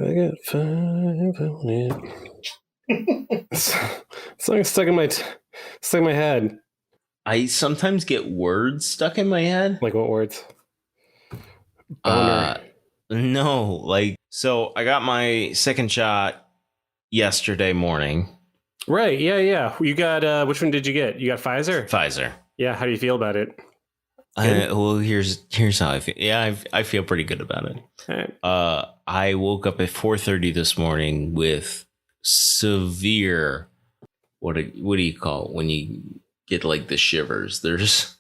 I got 5 on it. Song is stuck in my head. I sometimes get words stuck in my head. Like what words? Uh, Boner. no, like, so I got my second shot yesterday morning. Right. Yeah. You got which one did you get? You got Pfizer? Pfizer. Yeah. How do you feel about it? Good? Well, here's how I feel. Yeah, I feel pretty good about it. All right. I woke up at 4:30 this morning with severe what do you call it when you get like the shivers? There's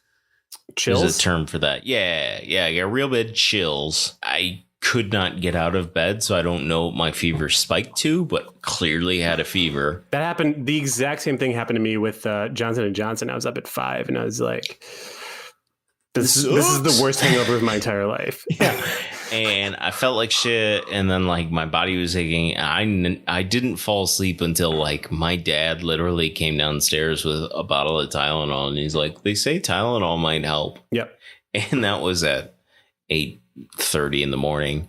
Chills? a term for that. Yeah, real bad chills. I could not get out of bed, so I don't know what my fever spiked to, but clearly had a fever. That happened. The exact same thing happened to me with Johnson & Johnson. I was up at 5 and I was like, this is the worst hangover of my entire life. Yeah. And I felt like shit, and then like my body was aching. I didn't fall asleep until like my dad literally came downstairs with a bottle of Tylenol, and he's like, "They say Tylenol might help." Yep. And that was at 8:30 in the morning.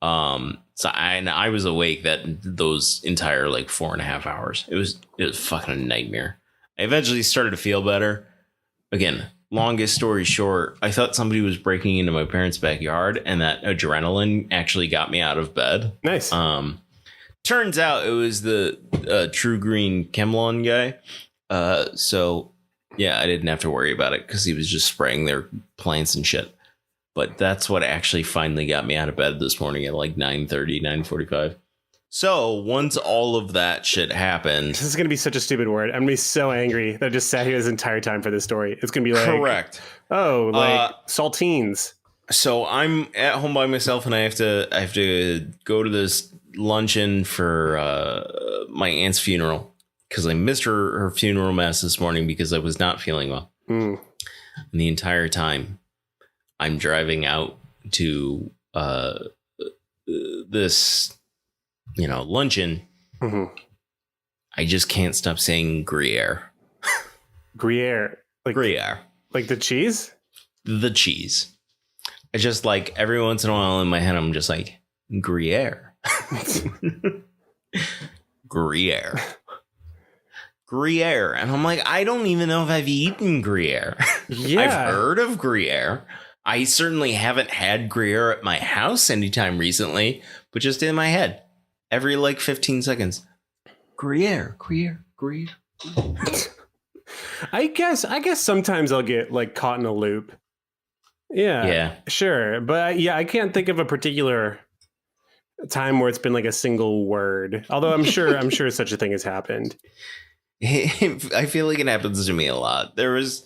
So I was awake those entire like 4.5 hours. It was fucking a nightmare. I eventually started to feel better. Again, longest story short, I thought somebody was breaking into my parents' backyard, and that adrenaline actually got me out of bed. Nice. Turns out it was the True Green Chemlon guy. So yeah, I didn't have to worry about it because he was just spraying their plants and shit. But that's what actually finally got me out of bed this morning at like 9:30, 9:45. So once all of that shit happened. This is going to be such a stupid word. I'm going to be so angry that I just sat here this entire time for this story. It's going to be like, correct. Oh, like saltines. So I'm at home by myself, and I have to go to this luncheon for my aunt's funeral because I missed her funeral mass this morning because I was not feeling well. And the entire time I'm driving out to this, luncheon. Mm-hmm. I just can't stop saying Gruyere. Gruyere. Like Gruyere. Like the cheese? The cheese. I just like every once in a while in my head, I'm just like, Gruyere. Gruyere. Gruyere. And I'm like, I don't even know if I've eaten Gruyere. Yeah. I've heard of Gruyere. I certainly haven't had Gruyere at my house anytime recently, but just in my head, every like 15 seconds. Gruyere. I guess sometimes I'll get like caught in a loop. Yeah. Sure. But I can't think of a particular time where it's been like a single word. Although I'm sure such a thing has happened. I feel like it happens to me a lot. There was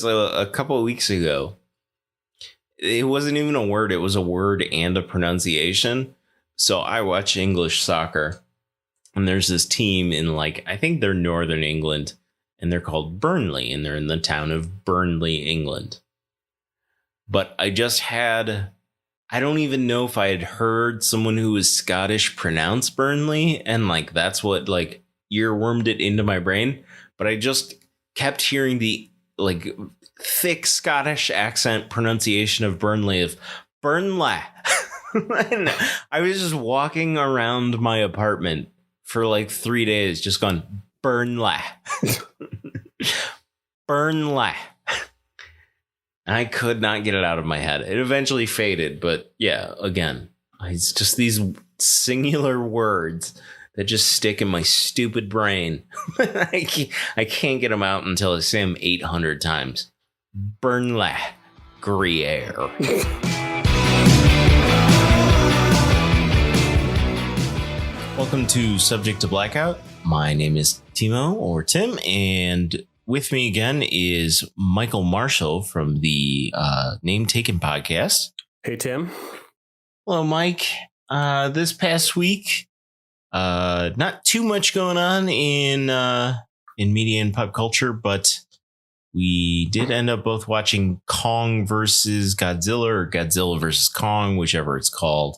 a couple of weeks ago. It wasn't even a word. It was a word and a pronunciation. So I watch English soccer, and there's this team in I think they're Northern England, and they're called Burnley, and they're in the town of Burnley, England. But I don't even know if I had heard someone who was Scottish pronounce Burnley, and that's what earwormed it into my brain. But I just kept hearing the thick Scottish accent pronunciation of Burnley of Burnley. And I was just walking around my apartment for 3 days, just going Burnley, Burnley. And I could not get it out of my head. It eventually faded, but yeah, again, it's just these singular words that just stick in my stupid brain. I can't get them out until I say them 800 times. Burnley, Gruyere. Welcome to Subject to Blackout. My name is Timo, or Tim, and with me again is Michael Marshall from the Name Taken podcast. Hey, Tim. Hello, Mike. This past week, not too much going on in media and pop culture, but we did end up both watching Kong versus Godzilla, or Godzilla versus Kong, whichever it's called.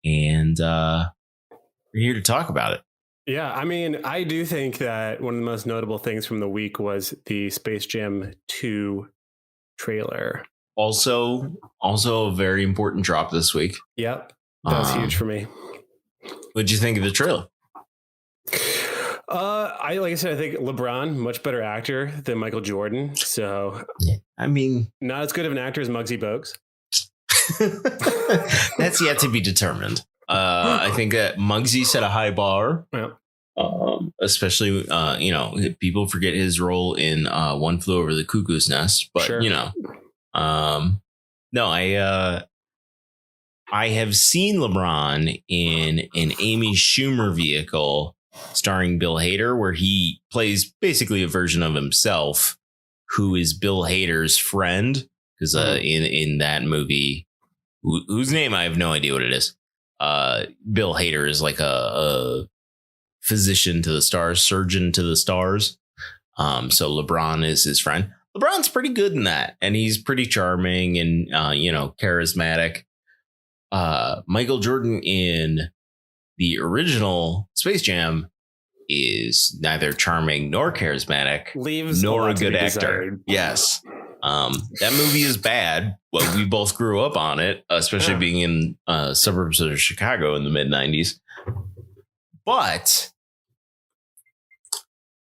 And we're here to talk about it. Yeah, I mean, I do think that one of the most notable things from the week was the Space Jam 2 trailer. Also a very important drop this week. Yep. That was huge for me. What'd you think of the trailer? Like I said, I think LeBron, much better actor than Michael Jordan. So, I mean, not as good of an actor as Muggsy Bogues. That's yet to be determined. I think that Muggsy set a high bar. Yeah. Especially, people forget his role in One Flew Over the Cuckoo's Nest. But, sure. No, I have seen LeBron in an Amy Schumer vehicle starring Bill Hader, where he plays basically a version of himself who is Bill Hader's friend. Because in that movie, whose name I have no idea what it is, Bill Hader is like a physician to the stars, surgeon to the stars. So LeBron is his friend. LeBron's pretty good in that, and he's pretty charming and charismatic. Michael Jordan in the original Space Jam is neither charming nor charismatic, nor a good actor. Desired. Yes. That movie is bad. Well, we both grew up on it, especially being in suburbs of Chicago in the mid 90s. But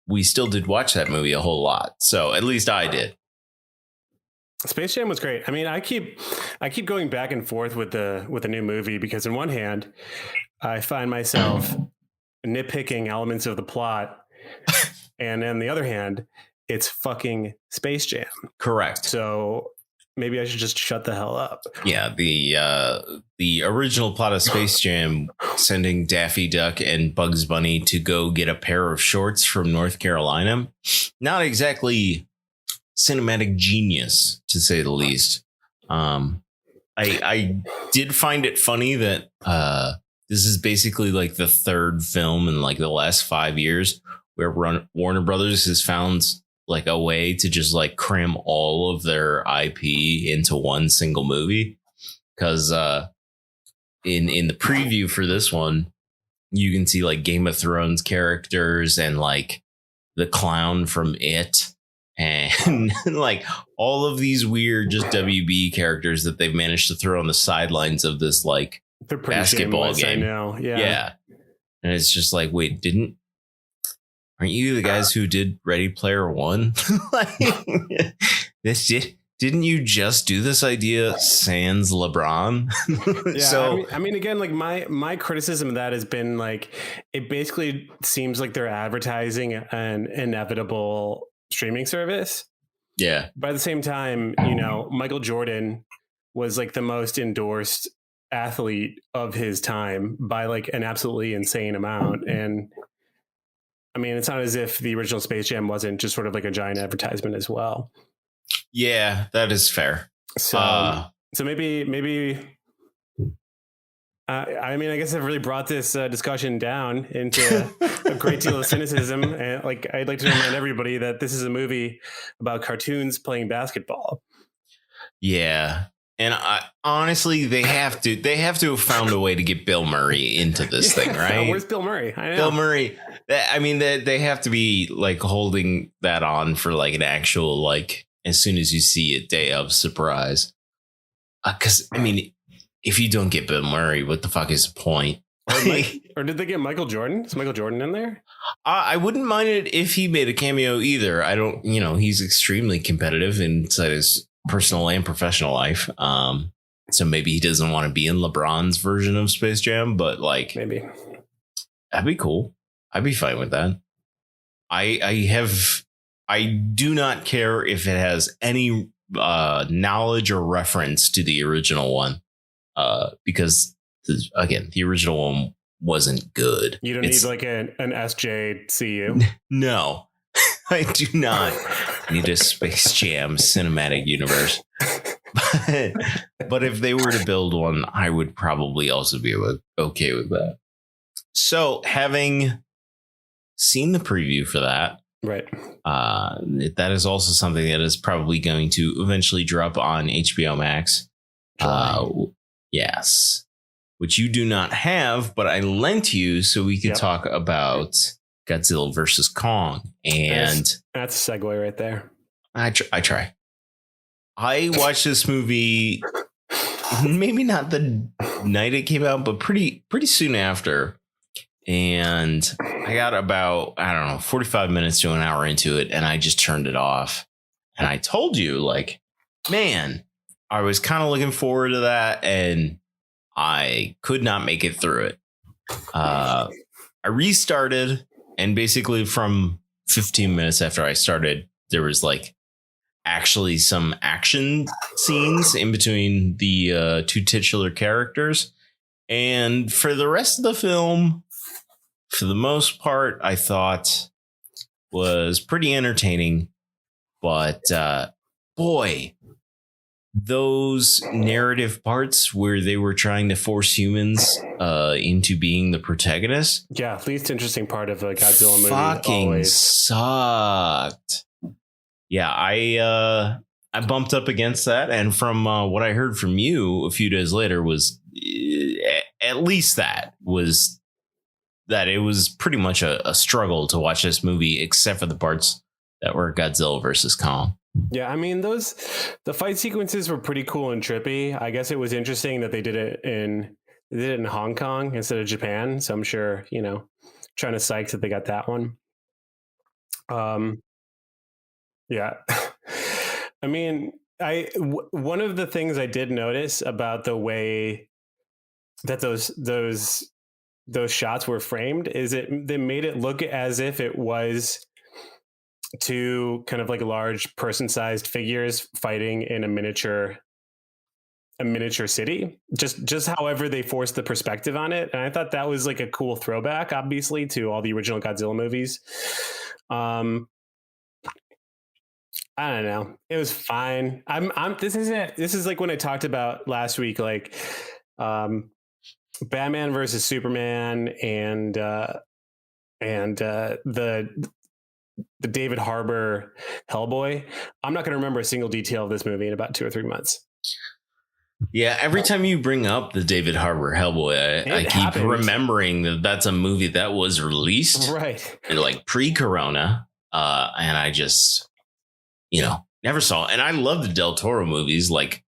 we still did watch that movie a whole lot. So at least I did. Space Jam was great. I mean, I keep going back and forth with the new movie because on one hand, I find myself nitpicking elements of the plot, and on the other hand, it's fucking Space Jam. Correct. So maybe I should just shut the hell up. Yeah, the original plot of Space Jam, sending Daffy Duck and Bugs Bunny to go get a pair of shorts from North Carolina, not exactly cinematic genius, to say the least. I did find it funny that this is basically like the third film in like the last 5 years where Warner Brothers has found like a way to just like cram all of their IP into one single movie. Because in the preview for this one, you can see like Game of Thrones characters and like the clown from It. And like all of these weird just WB characters that they've managed to throw on the sidelines of this like basketball game. I know. Yeah. And it's just like, wait, aren't you the guys who did Ready Player One? Didn't you just do this idea sans LeBron? Yeah, so I mean, again, like my criticism of that has been like, it basically seems like they're advertising an inevitable streaming service. Yeah. By the same time, Michael Jordan was like the most endorsed athlete of his time by like an absolutely insane amount. And I mean, it's not as if the original Space Jam wasn't just sort of like a giant advertisement as well. Yeah, that is fair. So maybe I mean, I guess I've really brought this discussion down into a great deal of cynicism. And like, I'd like to remind everybody that this is a movie about cartoons playing basketball. Yeah. And honestly, they have to have found a way to get Bill Murray into this thing, right? Where's Bill Murray? I know. Bill Murray. I mean, they have to be like holding that on for like an actual, like, as soon as you see it, day of surprise. Because, I mean, if you don't get Bill Murray, what the fuck is the point? Or did they get Michael Jordan? Is Michael Jordan in there? I wouldn't mind it if he made a cameo either. I don't, he's extremely competitive inside his personal and professional life. So maybe he doesn't want to be in LeBron's version of Space Jam, but like, maybe that'd be cool. I'd be fine with that. I do not care if it has any knowledge or reference to the original one. Because again, the original one wasn't good. You don't need like an SJCU. No, I do not need a Space Jam cinematic universe. But if they were to build one, I would probably also be okay with that. So having seen the preview for that, right? That is also something that is probably going to eventually drop on HBO Max. Yes, which you do not have, but I lent you so we could talk about Godzilla versus Kong. And that's a segue right there. I try. I watched this movie maybe not the night it came out, but pretty soon after. And I got about, I don't know, 45 minutes to an hour into it, and I just turned it off. And I told you, like, man, I was kind of looking forward to that, and I could not make it through it. I restarted, and basically from 15 minutes after I started, there was like actually some action scenes in between the two titular characters. And for the rest of the film, for the most part, I thought was pretty entertaining. But boy, those narrative parts where they were trying to force humans into being the protagonist. Yeah, least interesting part of a Godzilla movie. Fucking always sucked. Yeah, I bumped up against that, and from what I heard from you a few days later was at least that it was pretty much a struggle to watch this movie, except for the parts that were Godzilla versus Kong. Yeah, I mean, the fight sequences were pretty cool and trippy. I guess it was interesting that they did it in Hong Kong instead of Japan. So I'm sure, trying to psych that they got that one. Yeah. I mean, one of the things I did notice about the way that those shots were framed is they made it look as if it was two kind of like large person-sized figures fighting in a miniature city. Just however they forced the perspective on it, and I thought that was like a cool throwback, obviously, to all the original Godzilla movies. I don't know. It was fine. This is like when I talked about last week, like Batman versus Superman and the David Harbour Hellboy. I'm not going to remember a single detail of this movie in about 2 or 3 months. Yeah, every time you bring up the David Harbour Hellboy, I keep remembering that that's a movie that was released right, like pre-corona, and I just never saw it. And I love the Del Toro movies. Like,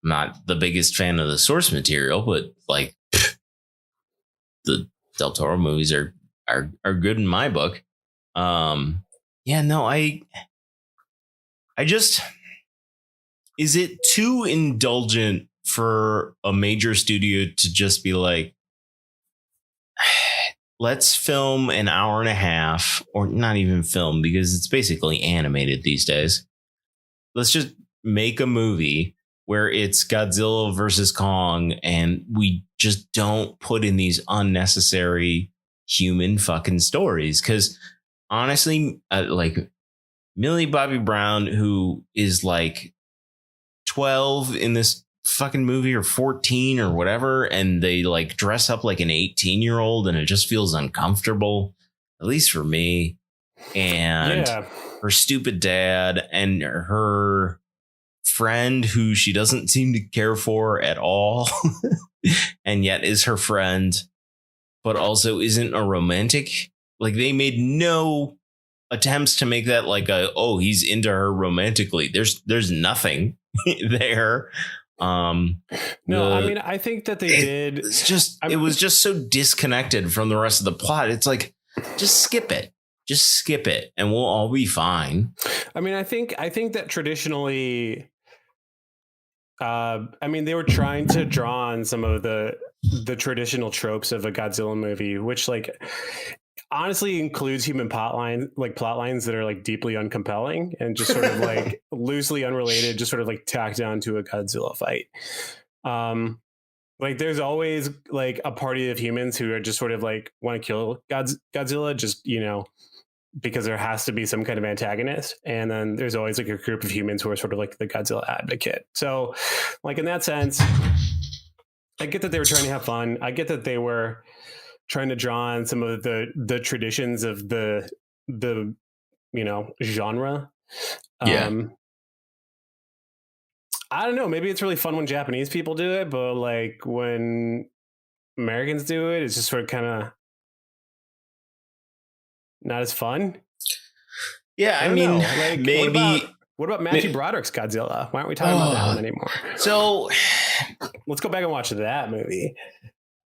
I'm not the biggest fan of the source material, but like the Del Toro movies are good in my book. I just, is it too indulgent for a major studio to just be like, let's film an hour and a half, or not even film because it's basically animated these days. Let's just make a movie where it's Godzilla versus Kong, and we just don't put in these unnecessary human fucking stories. Because honestly, like Millie Bobby Brown, who is like 12 in this fucking movie, or 14 or whatever, and they like dress up like an 18-year-old, and it just feels uncomfortable, at least for me. And her stupid dad and her friend, who she doesn't seem to care for at all, and yet is her friend, but also isn't a romantic. Like, they made no attempts to make that like he's into her romantically. There's nothing there. I mean, I think that they did. It was just so disconnected from the rest of the plot. It's like, just skip it and we'll all be fine. I mean, I think that traditionally, they were trying to draw on some of the traditional tropes of a Godzilla movie, which like honestly includes human plot lines that are like deeply uncompelling and just sort of like loosely unrelated, just sort of like tacked on to a Godzilla fight. Like there's always like a party of humans who are just sort of like want to kill Godzilla, just, because there has to be some kind of antagonist. And then there's always like a group of humans who are sort of like the Godzilla advocate. So like in that sense, I get that they were trying to have fun. I get that they were trying to draw on some of the traditions of the genre. I don't know. Maybe it's really fun when Japanese people do it, but like when Americans do it, it's just sort of kind of not as fun. Yeah, I mean, like, maybe. What about Matthew Broderick's Godzilla? Why aren't we talking about that one anymore? So let's go back and watch that movie.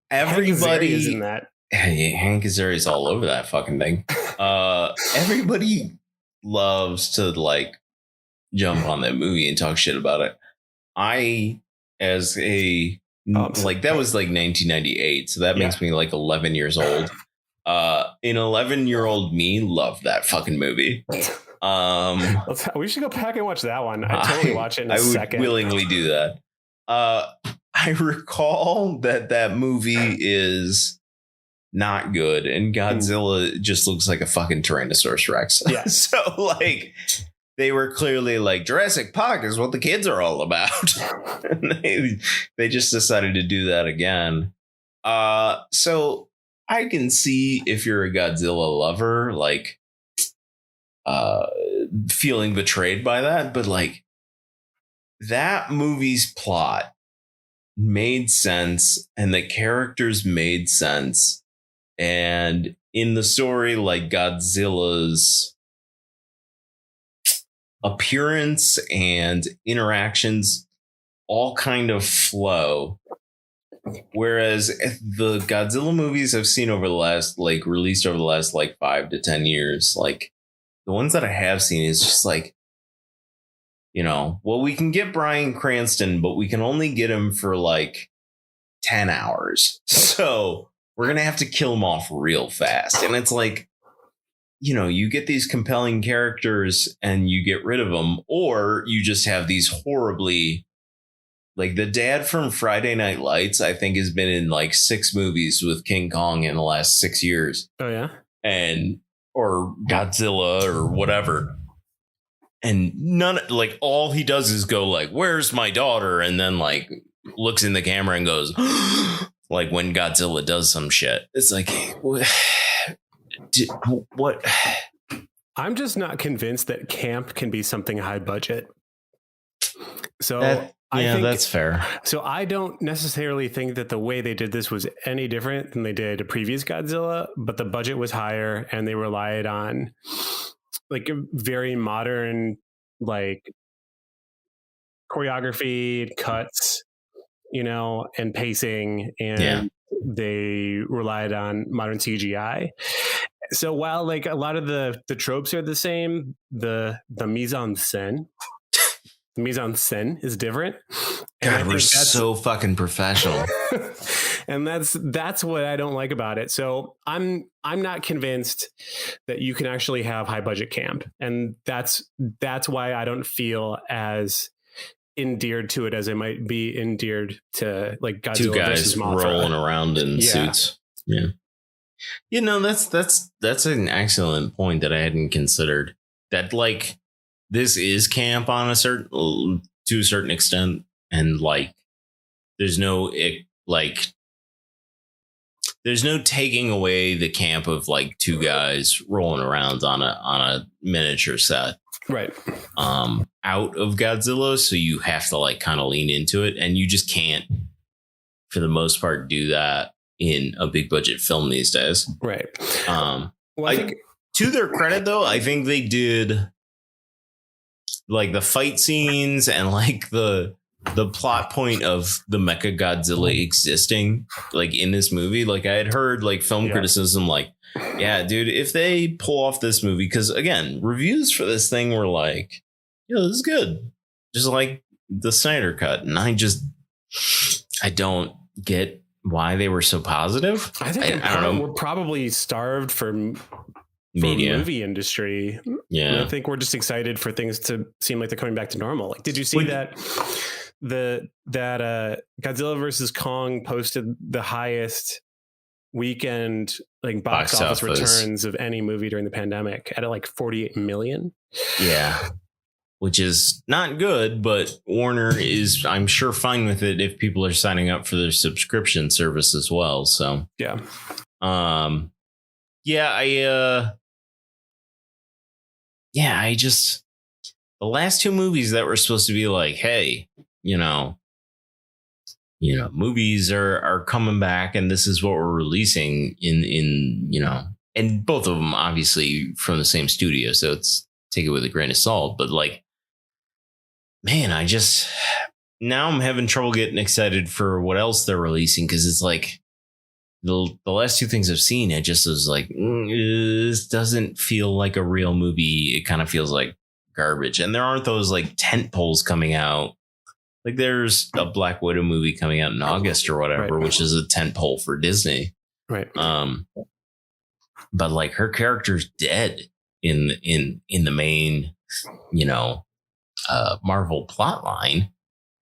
Everybody is in that. Hank Azaria's all over that fucking thing. Everybody loves to like jump on that movie and talk shit about it. I, as a like, that was like 1998, so that makes me like 11 years old. An 11-year-old me loved that fucking movie. We should go back and watch that one. I'd totally watch it in a second. I would willingly do that. I recall that movie is not good, and Godzilla just looks like a fucking Tyrannosaurus Rex. Yeah. So like, they were clearly like, Jurassic Park is what the kids are all about. And they just decided to do that again. So I can see, if you're a Godzilla lover, like feeling betrayed by that, but like, that movie's plot made sense and the characters made sense, and in the story, like, Godzilla's appearance and interactions all kind of flow. Whereas the Godzilla movies I've seen over the last, like, released over the last like 5 to 10 years, like, the ones that I have seen is just like, you know, well, we can get Bryan Cranston, but we can only get him for like 10 hours. So we're going to have to kill him off real fast. And it's like, you know, you get these compelling characters and you get rid of them, or you just have these horribly, like, the dad from Friday Night Lights, I think, has been in like 6 movies with King Kong in the last 6 years. Oh, yeah. Or Godzilla or whatever. And like, all he does is go like, where's my daughter? And then like looks in the camera and goes, like, when Godzilla does some shit. It's like, what? I'm just not convinced that camp can be something high budget. So I think that's fair. So I don't necessarily think that the way they did this was any different than they did a previous Godzilla, but the budget was higher and they relied on like a very modern, like, choreography, cuts, you know, and pacing, and they relied on modern CGI. So while like a lot of the tropes are the same, the mise en scène is different. God, we're so fucking professional. And that's what I don't like about it. So I'm not convinced that you can actually have high budget camp. And that's why I don't feel as endeared to it as I might be endeared to like Godzilla 2 guys versus Mothra rolling around in suits. Yeah. You know, that's an excellent point that I hadn't considered. That like, this is camp to a certain extent, and like, there's no taking away the camp of like 2 guys rolling around on a miniature set, right? Out of Godzilla, so you have to like kind of lean into it, and you just can't, for the most part, do that in a big budget film these days, right? Well, I think, to their credit, though, I think they did like the fight scenes and like the plot point of the Mecha Godzilla existing like in this movie. Like, I had heard like film criticism, like, yeah, dude, if they pull off this movie, because again, reviews for this thing were like, this is good, just like the Snyder Cut. And I don't get why they were so positive. I think I don't know. We're probably starved for media, movie industry. Yeah, and I think we're just excited for things to seem like they're coming back to normal. Like, did you see that Godzilla versus Kong posted the highest weekend like box office returns of any movie during the pandemic at like 48 million? Yeah, which is not good, but Warner is, I'm sure, fine with it if people are signing up for their subscription service as well. So yeah. I just, the last 2 movies that were supposed to be like, hey, you know, movies are coming back and this is what we're releasing in, you know, and both of them obviously from the same studio. So take it with a grain of salt. But like, man, now I'm having trouble getting excited for what else they're releasing, because it's like the last two things I've seen, it just was like, this doesn't feel like a real movie. It kind of feels like garbage. And there aren't those like tent poles coming out. Like there's a Black Widow movie coming out in August or whatever, right, which is a tent pole for Disney. Right. But like her character's dead in the main, Marvel plot line,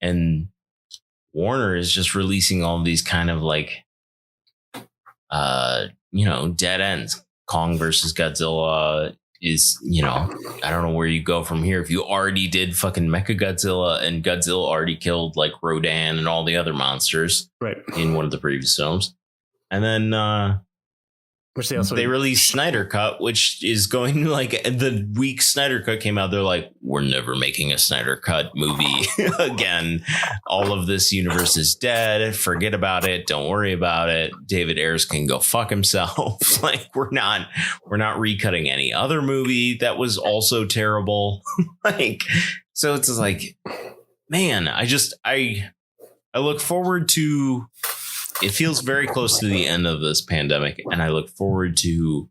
and Warner is just releasing all these kind of like, dead ends. Kong versus Godzilla is, I don't know where you go from here. If you already did fucking Mechagodzilla, and Godzilla already killed like Rodan and all the other monsters, right, in one of the previous films. And then which they released Snyder Cut, which is going like the week Snyder Cut came out. They're like, we're never making a Snyder Cut movie again. All of this universe is dead. Forget about it. Don't worry about it. David Ayers can go fuck himself. Like we're not recutting any other movie that was also terrible. Like, so it's just like, man, I look forward to. It feels very close to the end of this pandemic, and I look forward to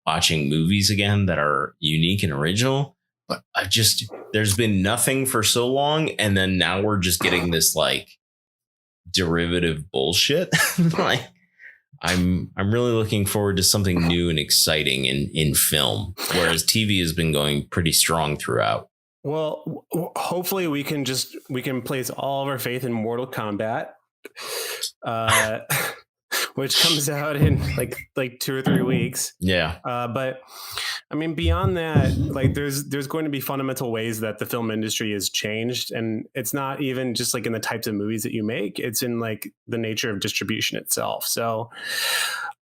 watching movies again that are unique and original. But there's been nothing for so long, and then now we're just getting this like derivative bullshit. Like I'm really looking forward to something new and exciting in film, whereas TV has been going pretty strong throughout. Well, hopefully we can place all of our faith in Mortal Kombat. Which comes out in like 2 or 3 weeks. Yeah. But I mean, beyond that, like there's going to be fundamental ways that the film industry has changed, and it's not even just like in the types of movies that you make. It's in like the nature of distribution itself. So,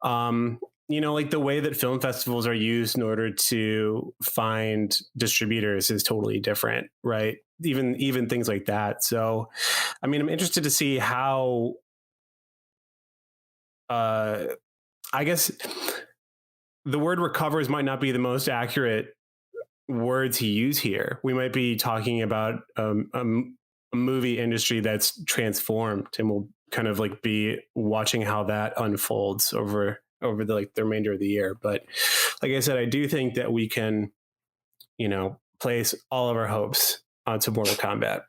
like the way that film festivals are used in order to find distributors is totally different, right? Even things like that. So, I mean, I'm interested to see how, I guess the word recovers might not be the most accurate word to use here. We might be talking about a movie industry that's transformed, and we'll kind of like be watching how that unfolds over the remainder of the year. But like I said, I do think that we can, place all of our hopes onto Mortal Kombat.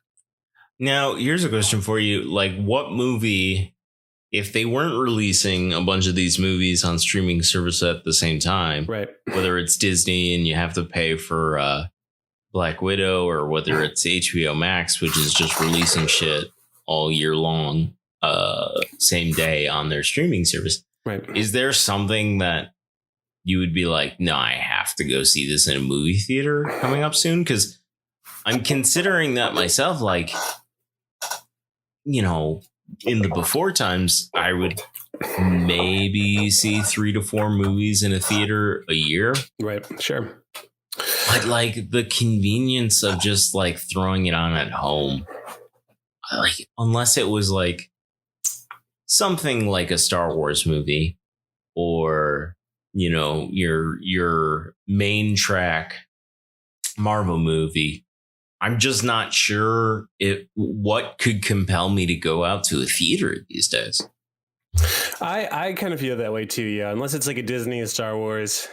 Now, here's a question for you. Like, what movie, if they weren't releasing a bunch of these movies on streaming service at the same time, right, whether it's Disney and you have to pay for Black Widow, or whether it's HBO Max, which is just releasing shit all year long, same day on their streaming service, right, is there something that you would be like, no, I have to go see this in a movie theater coming up soon? Because I'm considering that myself, like, in the before times, I would maybe see 3 to 4 movies in a theater a year. Right. Sure. But like the convenience of just like throwing it on at home, like, unless it was like something like a Star Wars movie, or, your main track Marvel movie, I'm just not sure what could compel me to go out to a theater these days. I kind of feel that way too. Yeah. Unless it's like a Disney, a Star Wars.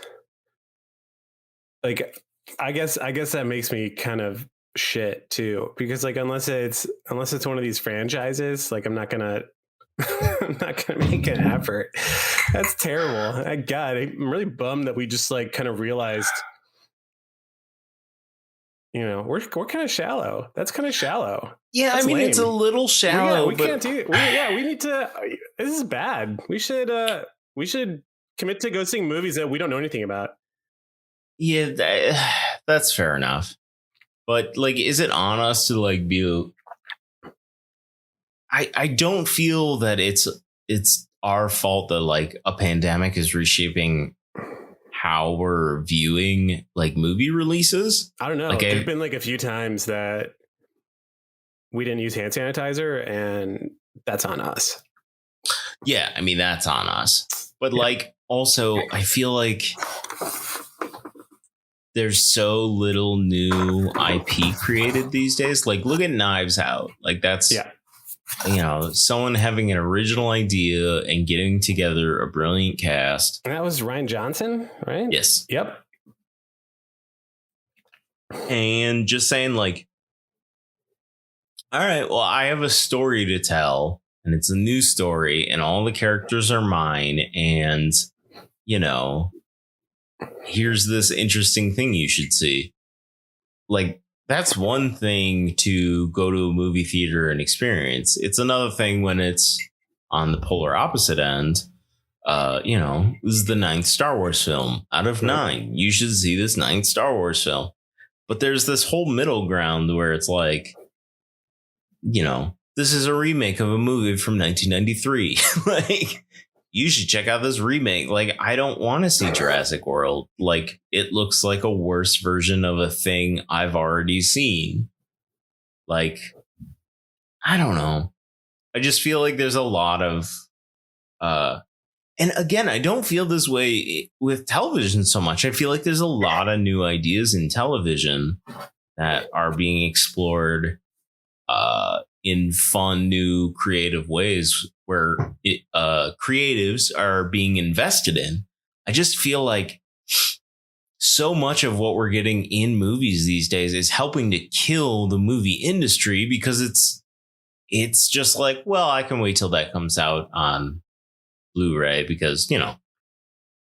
Like, I guess that makes me kind of shit too, because like, unless it's one of these franchises, like I'm not gonna make an effort. That's terrible. God, I'm really bummed that we just like kind of realized, we're kind of shallow. That's kind of shallow. Yeah, that's lame. It's a little shallow. We can't do it. We need to. This is bad. We should commit to go seeing movies that we don't know anything about. Yeah, that's fair enough. But like, is it on us to like be? I don't feel that it's our fault that like a pandemic is reshaping how we're viewing like movie releases. I don't know. Like, there's been like a few times that we didn't use hand sanitizer, and that's on us. Yeah, I mean, that's on us. But like, also, I feel like there's so little new IP created these days. Like, look at Knives Out. Like, that's, someone having an original idea and getting together a brilliant cast. And that was Rian Johnson, right? Yes. Yep. And just saying, like, all right, well, I have a story to tell, and it's a new story, and all the characters are mine, and, here's this interesting thing you should see. Like, that's one thing to go to a movie theater and experience. It's another thing when it's on the polar opposite end. This is the 9th Star Wars film out of 9. You should see this 9th Star Wars film. But there's this whole middle ground where it's like, this is a remake of a movie from 1993. Like, you should check out this remake. Like, I don't want to see Jurassic World. Like, it looks like a worse version of a thing I've already seen. Like, I don't know. I just feel like there's a lot of, and again, I don't feel this way with television so much. I feel like there's a lot of new ideas in television that are being explored in fun, new, creative ways where creatives are being invested in. I just feel like so much of what we're getting in movies these days is helping to kill the movie industry because it's just like, well, I can wait till that comes out on Blu-ray because,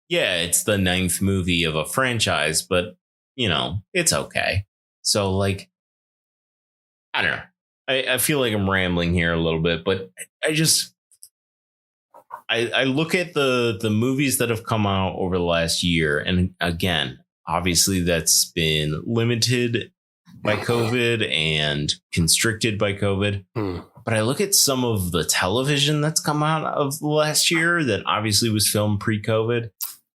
it's the 9th movie of a franchise, but, it's okay. So, like, I don't know. I feel like I'm rambling here a little bit, but I look at the movies that have come out over the last year. And again, obviously that's been limited by COVID and constricted by COVID. But I look at some of the television that's come out of the last year that obviously was filmed pre-COVID.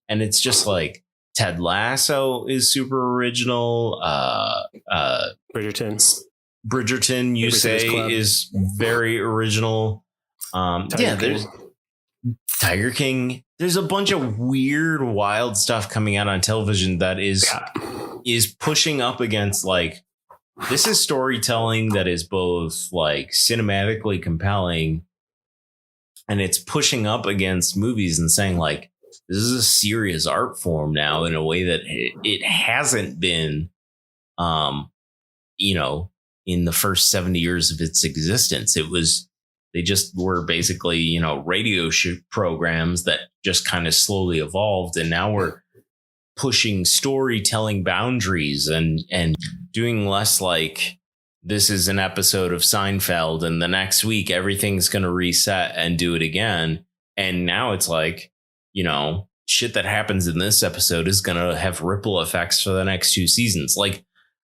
And it's just like Ted Lasso is super original. Bridgerton, you say, is very original. There's Tiger King. There's a bunch of weird, wild stuff coming out on television that is pushing up against, like, this is storytelling that is both, like, cinematically compelling, and it's pushing up against movies and saying, like, this is a serious art form now in a way that it hasn't been, in the first 70 years of its existence. They just were basically, radio programs that just kind of slowly evolved. And now we're pushing storytelling boundaries and doing less like this is an episode of Seinfeld and the next week everything's going to reset and do it again. And now it's like, shit that happens in this episode is going to have ripple effects for the next 2 seasons. Like,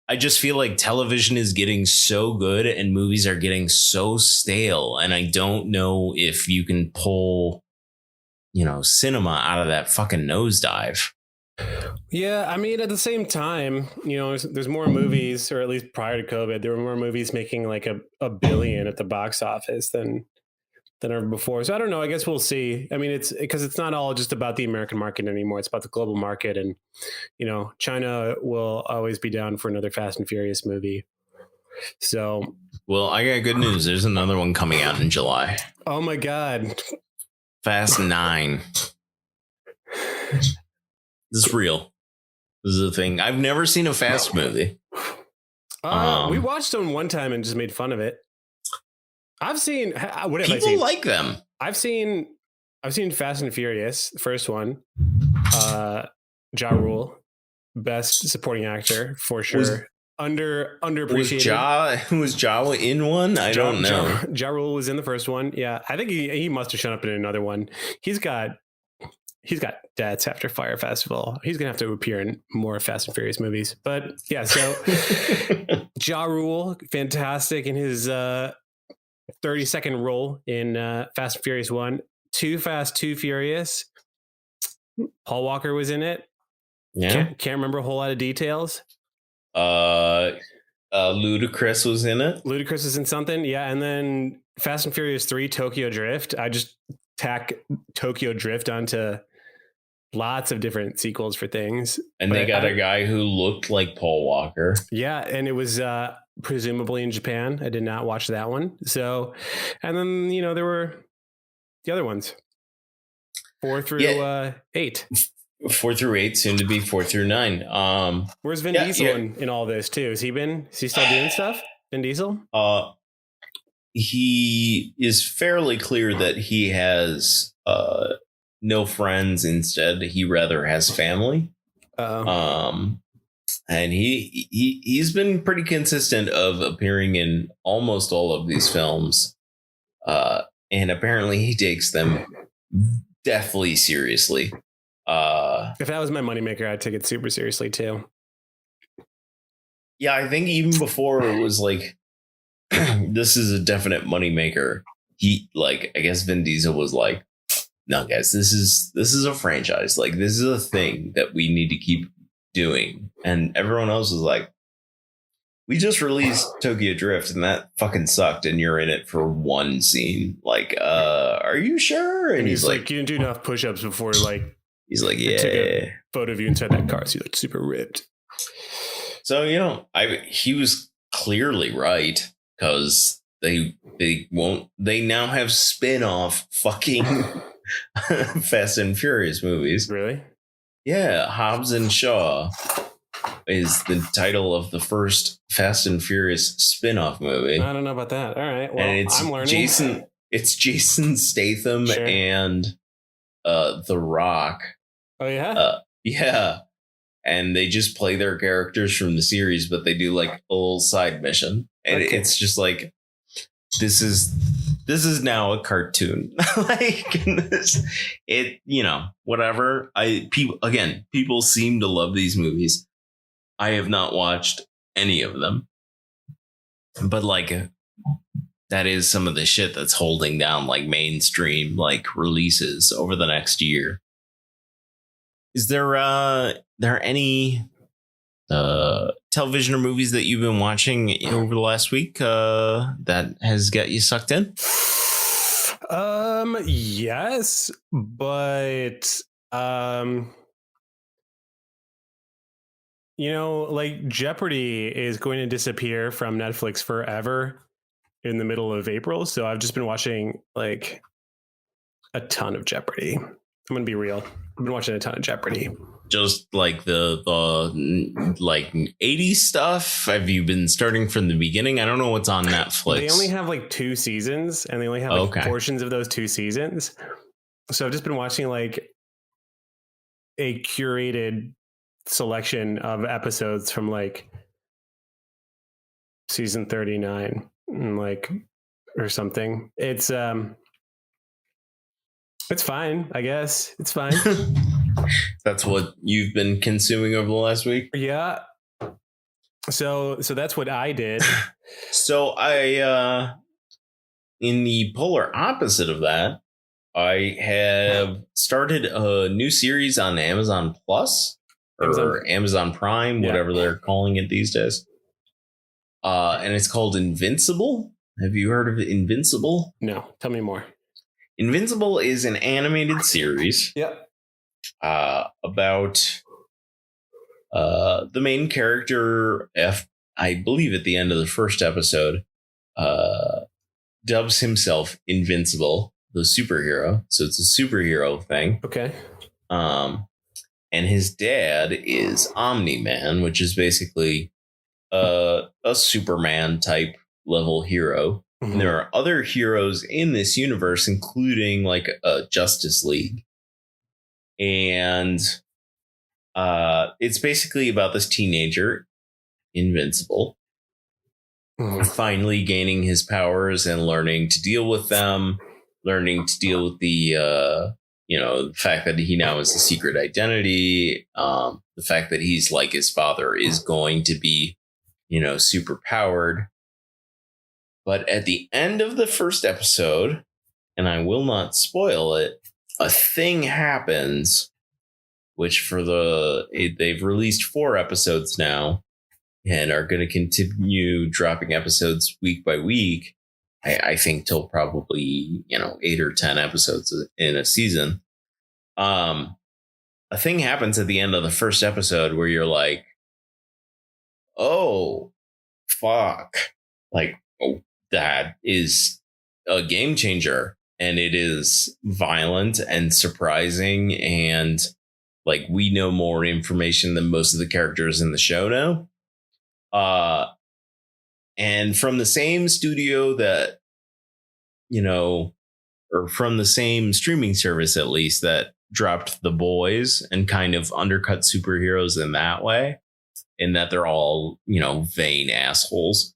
I just feel like television is getting so good and movies are getting so stale. And I don't know if you can pull, cinema out of that fucking nosedive. Yeah, I mean, at the same time, there's more movies, or at least prior to COVID, there were more movies making like a billion at the box office than ever before. So I don't know. I guess we'll see. I mean, it's because it's not all just about the American market anymore. It's about the global market. And, China will always be down for another Fast and Furious movie. So. Well, I got good news. There's another one coming out in July. Oh, my God. Fast 9. This is real. This is a thing. I've never seen a Fast movie. We watched them one time and just made fun of it. I've seen people like them. I've seen Fast and Furious, the first one. Ja Rule, best supporting actor for sure. Underappreciated. Was Ja in one? I don't know. Ja Rule was in the first one. Yeah, I think he must have shown up in another one. He's got debts after Fire Festival. He's gonna have to appear in more Fast and Furious movies. But yeah, so Ja Rule, fantastic in his 30-second role in Fast and Furious 1. Too Fast, Too Furious. Paul Walker was in it. Yeah. Can't remember a whole lot of details. Ludacris was in it. Ludacris is in something. Yeah. And then Fast and Furious 3, Tokyo Drift. I just tack Tokyo Drift onto lots of different sequels for things. And they got a guy who looked like Paul Walker. Yeah, and it was presumably in Japan. I did not watch that one. So, and then, there were the other ones. 4 through 8. 4 through 8, soon to be 4 through 9. Where's Vin Diesel in all this too? Is he still doing stuff? Vin Diesel? He is fairly clear that he has no friends. Instead, he rather has family. And he's been pretty consistent of appearing in almost all of these films. And apparently he takes them deathly seriously. If that was my moneymaker, I'd take it super seriously too. Yeah, I think even before it was like, this is a definite moneymaker. I guess Vin Diesel was like, no, guys, this is a franchise. Like, this is a thing that we need to keep doing. And everyone else was like, we just released Tokyo Drift and that fucking sucked. And you're in it for one scene. Like, are you sure? And he's like, you didn't do enough push-ups before, like, he's like, yeah. I took a photo of you inside that car. So you look super ripped. So, he was clearly right, because they now have spin-off fucking Fast and Furious movies. Really? Yeah, Hobbs and Shaw is the title of the first Fast and Furious spin-off movie. I don't know about that. All right. Well, and I'm learning. It's Jason Statham and The Rock. Oh, yeah? Yeah. And they just play their characters from the series, but they do like a little side mission. And it's just like, this is now a cartoon. Whatever. People seem to love these movies. I have not watched any of them, but that is some of the shit that's holding down like mainstream like releases over the next year. Is there any television or movies that you've been watching over the last week that has got you sucked in? Yes, but like Jeopardy is going to disappear from Netflix forever in the middle of April, so I've just been watching like a ton of Jeopardy. I'm gonna be real. I've been watching a ton of Jeopardy. Just like the 80s stuff. Have you been starting from the beginning? I don't know what's on Netflix. They only have like 2 seasons, and they only have portions of those 2 seasons. So I've just been watching like a curated selection of episodes from like season 39, or something. It's fine, I guess. It's fine. That's what you've been consuming over the last week? Yeah. So that's what I did. So I, in the polar opposite of that, I have started a new series on Amazon Plus or Amazon Prime, whatever they're calling it these days. And it's called Invincible. Have you heard of Invincible? No. Tell me more. Invincible is an animated series. Yep. About the main character, I believe at the end of the first episode, dubs himself Invincible, the superhero. So it's a superhero thing. Okay. And his dad is Omni-Man, which is basically a Superman type level hero. Mm-hmm. And there are other heroes in this universe, including like a Justice League. And it's basically about this teenager, Invincible, finally gaining his powers and learning to deal with them, learning to deal with the fact that he now has a secret identity, the fact that he's like his father is going to be, super powered. But at the end of the first episode, and I will not spoil it, a thing happens, which they've released 4 episodes now and are going to continue dropping episodes week by week. I think till probably, 8 or 10 episodes in a season. A a thing happens at the end of the first episode where you're like, oh, fuck. Like, oh, that is a game changer. And it is violent and surprising. And like, we know more information than most of the characters in the show know. And from the same studio that, or from the same streaming service, at least, that dropped The Boys and kind of undercut superheroes in that way, in that they're all, vain assholes.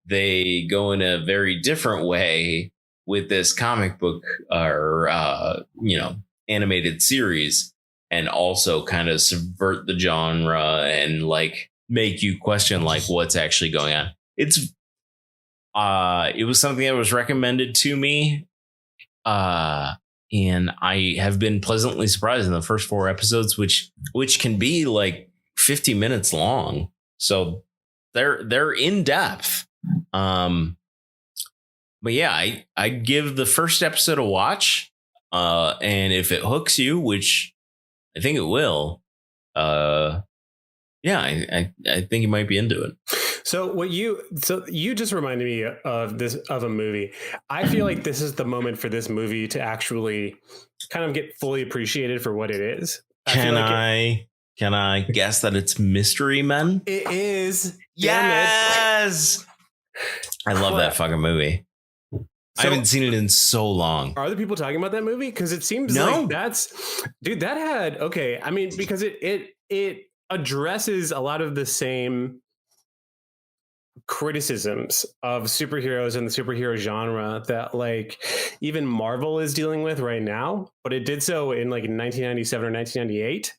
They go in a very different way with this comic book or, animated series, and also kind of subvert the genre and like make you question like what's actually going on. It was something that was recommended to me. And I have been pleasantly surprised in the first 4 episodes, which can be like 50 minutes long. So they're in depth. But yeah, I give the first episode a watch. And if it hooks you, which I think it will, I think you might be into it. So you just reminded me of a movie. I feel like this is the moment for this movie to actually kind of get fully appreciated for what it is. Can I guess that it's Mystery Men? It is. Yes. I love that fucking movie. I haven't seen it in so long. Are other people talking about that movie? Because it seems like that had, okay. I mean, because it addresses a lot of the same criticisms of superheroes and the superhero genre that like even Marvel is dealing with right now, but it did so in like 1997 or 1998.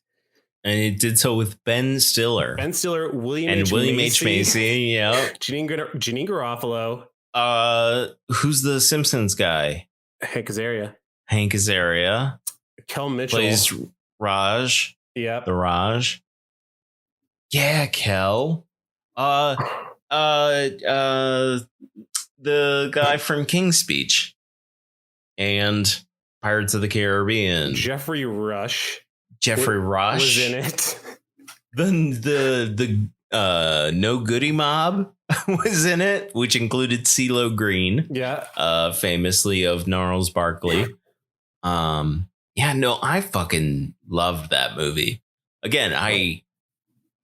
And it did so with Ben Stiller, William H. Macy, yeah, Janine Garofalo. Who's the Simpsons guy? Hank Azaria. Kel Mitchell plays Raj. Yeah, the Raj. Yeah, Kel. The guy from King's Speech and Pirates of the Caribbean. Jeffrey Rush was in it. The No Goody Mob was in it, which included CeeLo Green. Yeah. Famously of Gnarls Barkley. I fucking loved that movie. Again,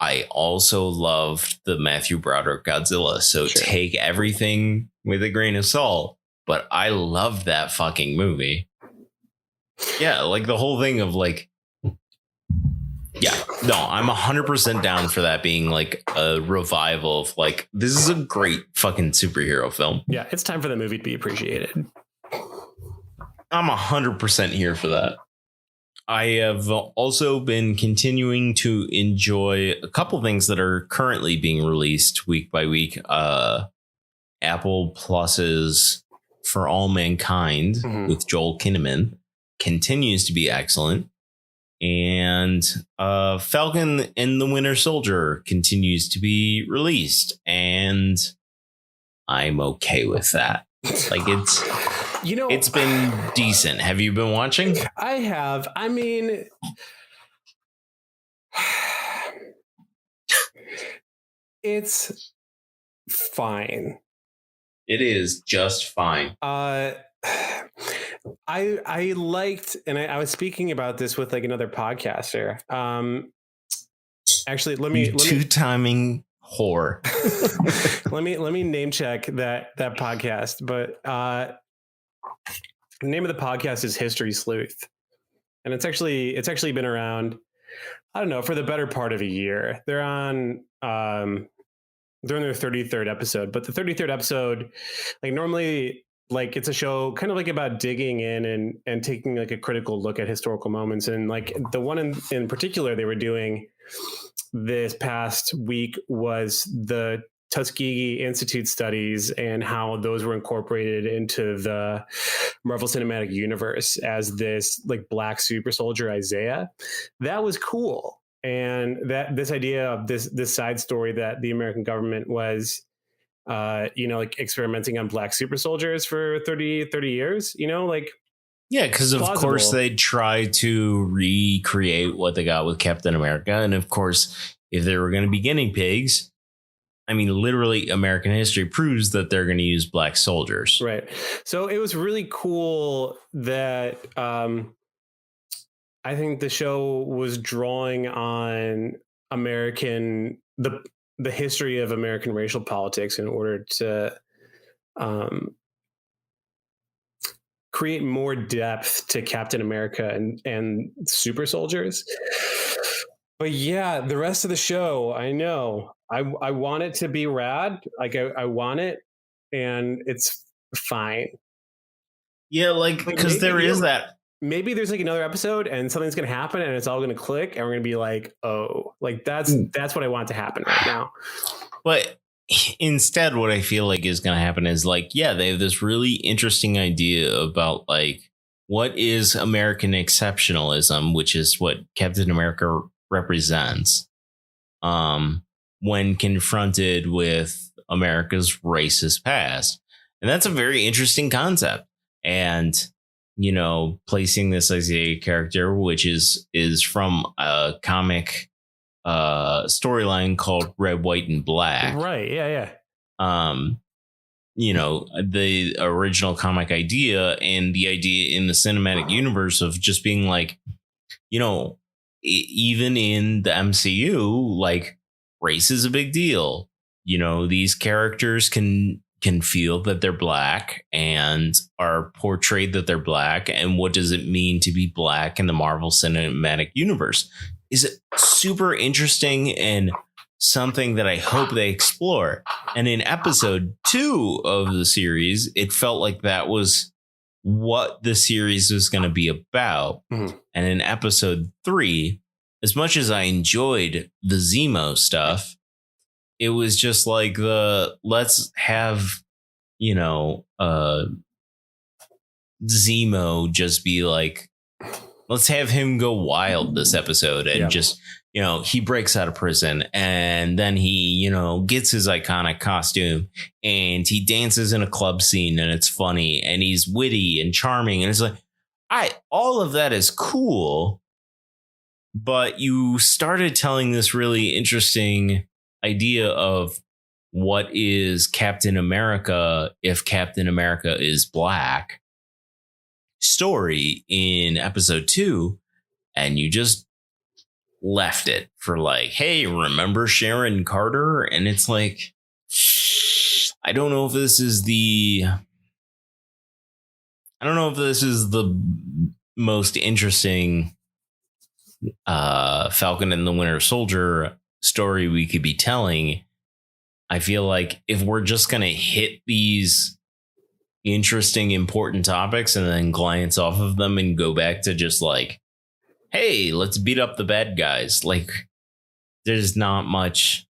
I also loved the Matthew Broderick Godzilla. So take everything with a grain of salt. But I loved that fucking movie. Yeah, like the whole thing of like, I'm 100% down for that being like a revival of like, this is a great fucking superhero film. Yeah, it's time for the movie to be appreciated. I'm 100% here for that. I have also been continuing to enjoy a couple things that are currently being released week by week. Apple Plus's For All Mankind with Joel Kinnaman continues to be excellent. And Falcon and the Winter Soldier continues to be released. And I'm okay with that. Like it's been decent. Have you been watching? I have. I mean, it's fine. It is just fine. I liked, and I was speaking about this with like another podcaster. Actually, let me two-timing whore. let me name check that podcast, but the name of the podcast is History Sleuth, and it's actually been around, I don't know, for the better part of a year. They're on they're in their 33rd episode, but the 33rd episode, like normally, like it's a show kind of like about digging in and taking like a critical look at historical moments. And like the one in particular they were doing this past week was the Tuskegee Institute studies and how those were incorporated into the Marvel Cinematic Universe as this like black super soldier Isaiah. That was cool. And that this idea of this side story that the American government was like experimenting on black super soldiers for 30 years, like Yeah, because of course they try to recreate what they got with Captain America. And of course, if they were going to be guinea pigs, I mean, literally American history proves that they're going to use black soldiers. Right. So it was really cool that I think the show was drawing on the history of American racial politics in order to create more depth to Captain America and super soldiers. But yeah, the rest of the show, I know I want it to be rad. Like I want it, and it's fine. Yeah, like because there is that. Maybe there's like another episode and something's going to happen and it's all going to click and we're going to be like, oh, like that's what I want to happen right now. But instead, what I feel like is going to happen is like, yeah, they have this really interesting idea about like what is American exceptionalism, which is what Captain America represents when confronted with America's racist past. And that's a very interesting concept. And you know, placing this as a character, which is from a comic storyline called Red, White, and Black. Right. Yeah. You know, the original comic idea and the idea in the cinematic universe of just being like, you know, even in the MCU, like race is a big deal. You know, these characters can feel that they're black and are portrayed that they're black. And what does it mean to be black in the Marvel Cinematic Universe? Is it super interesting and something that I hope they explore. And in episode 2 of the series, it felt like that was what the series was going to be about. Mm-hmm. And in episode 3, as much as I enjoyed the Zemo stuff, it was just like let's have, you know, Zemo just be like, let's have him go wild this episode and just, you know, he breaks out of prison and then he, you know, gets his iconic costume and he dances in a club scene and it's funny and he's witty and charming. And it's like, all of that is cool. But you started telling this really interesting idea of what is Captain America if Captain America is black story in episode 2, and you just left it for like, hey, remember Sharon Carter? And it's like, I don't know if this is the most interesting Falcon and the Winter Soldier story we could be telling. I feel like if we're just going to hit these interesting, important topics and then glance off of them and go back to just like, hey, let's beat up the bad guys. Like, there's not much.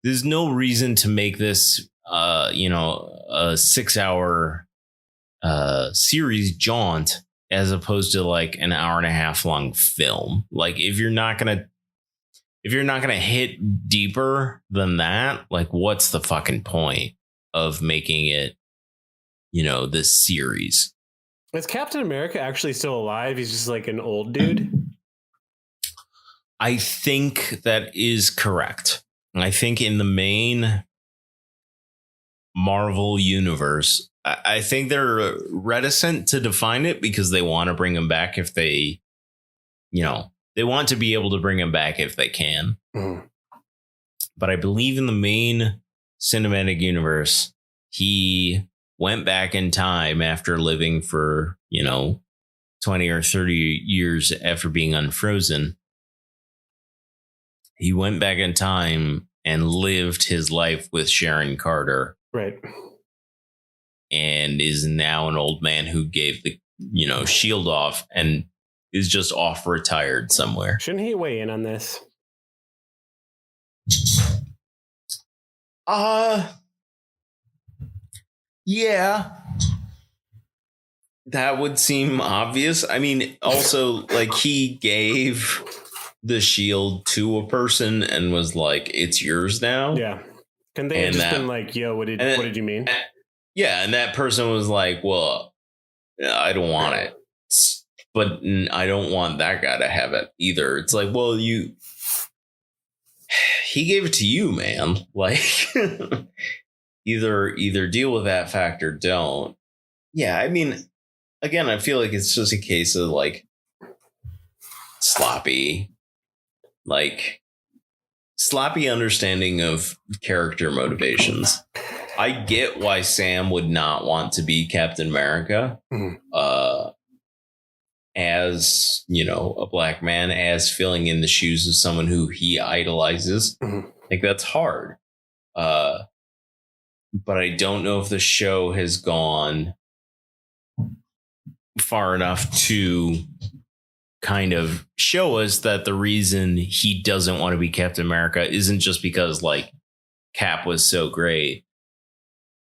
There's no reason to make this, a 6-hour series jaunt as opposed to like an hour and a half long film. Like, if you're not gonna hit deeper than that, like, what's the fucking point of making it, you know, this series? Is Captain America actually still alive? He's just like an old dude. I think that is correct. I think in the main Marvel universe, I think they're reticent to define it because they want to bring him back if they, you know, they want to be able to bring him back if they can. Mm-hmm. But I believe in the main cinematic universe, he went back in time after living for, 20 or 30 years after being unfrozen. He went back in time and lived his life with Sharon Carter. Right. And is now an old man who gave the, shield off and is just off retired somewhere. Shouldn't he weigh in on this? Yeah. That would seem obvious. I mean, also, like, he gave the shield to a person and was like, it's yours now. Yeah. Can they have just been like, yo, what did you mean? Yeah. And that person was like, well, I don't want it. But I don't want that guy to have it either. It's like, well, he gave it to you, man. Like, either deal with that fact or don't. Yeah, I mean, again, I feel like it's just a case of like sloppy understanding of character motivations. I get why Sam would not want to be Captain America. As, you know, a black man, as filling in the shoes of someone who he idolizes. Like, that's hard. But I don't know if the show has gone far enough to kind of show us that the reason he doesn't want to be Captain America isn't just because, like, Cap was so great,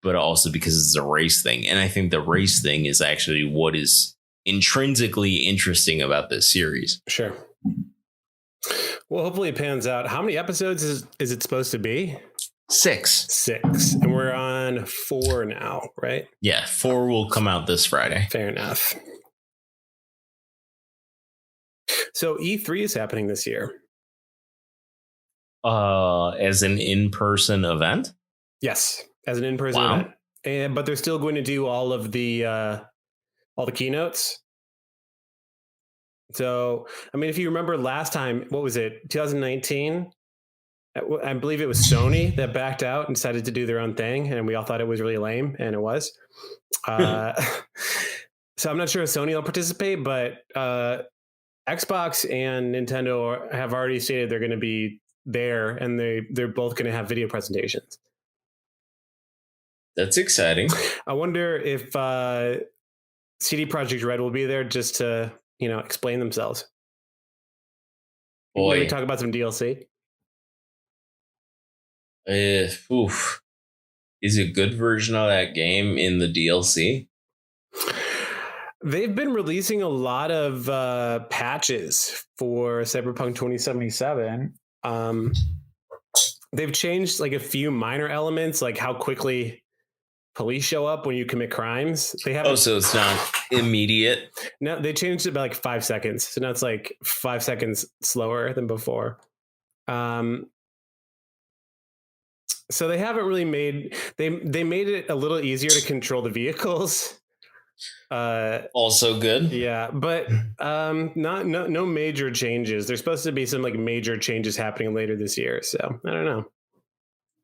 but also because it's a race thing. And I think the race thing is actually what is intrinsically interesting about this series. Sure. Well, hopefully it pans out. How many episodes is it supposed to be? 6. And we're on 4 now, right? Yeah, 4 will come out this Friday. Fair enough. So E3 is happening this year. As an in-person event? Yes, as an in-person event. But they're still going to do all the keynotes. So, I mean, if you remember last time, what was it? 2019? I believe it was Sony that backed out and decided to do their own thing. And we all thought it was really lame. And it was. So I'm not sure if Sony will participate, but Xbox and Nintendo have already stated they're going to be there, and they're both going to have video presentations. That's exciting. I wonder if CD Projekt Red will be there just to, you know, explain themselves. Boy, maybe talk about some DLC. Is a good version of that game in the DLC? They've been releasing a lot of patches for Cyberpunk 2077. They've changed like a few minor elements, like how quickly police show up when you commit crimes. They have so it's not immediate. No, they changed it by like 5 seconds. So now it's like 5 seconds slower than before. So they haven't really made they made it a little easier to control the vehicles. Also good. Yeah, but no major changes. There's supposed to be some like major changes happening later this year. So I don't know.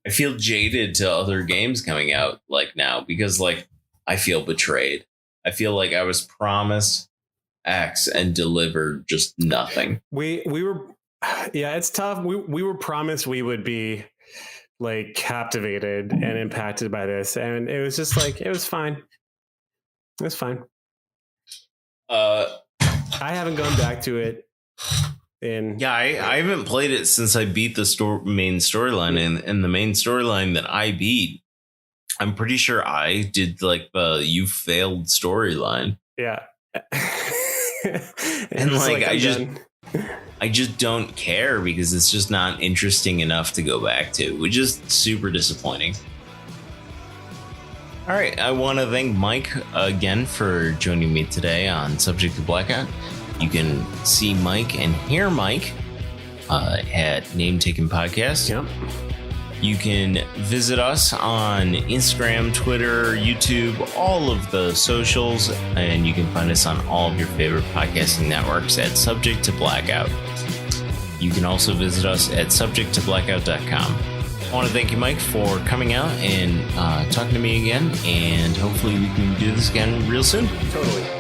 I feel jaded to other games coming out like now because like I feel betrayed. I feel like I was promised X and delivered just nothing. We were, yeah, it's tough. We were promised we would be like captivated and impacted by this, and it was just like it was fine. It was fine. I haven't gone back to it. I haven't played it since I beat the main storyline, and the main storyline that I beat, I'm pretty sure I did like the you failed storyline. Yeah. And like I just don't care because it's just not interesting enough to go back to, which is super disappointing. All right, I want to thank Mike again for joining me today on Subject to Blackout. You can see Mike and hear Mike at Name Taken Podcast. Yep. You can visit us on Instagram, Twitter, YouTube, all of the socials, and you can find us on all of your favorite podcasting networks at Subject to Blackout. You can also visit us at subjecttoblackout.com. I want to thank you, Mike, for coming out and talking to me again, and hopefully we can do this again real soon. Totally.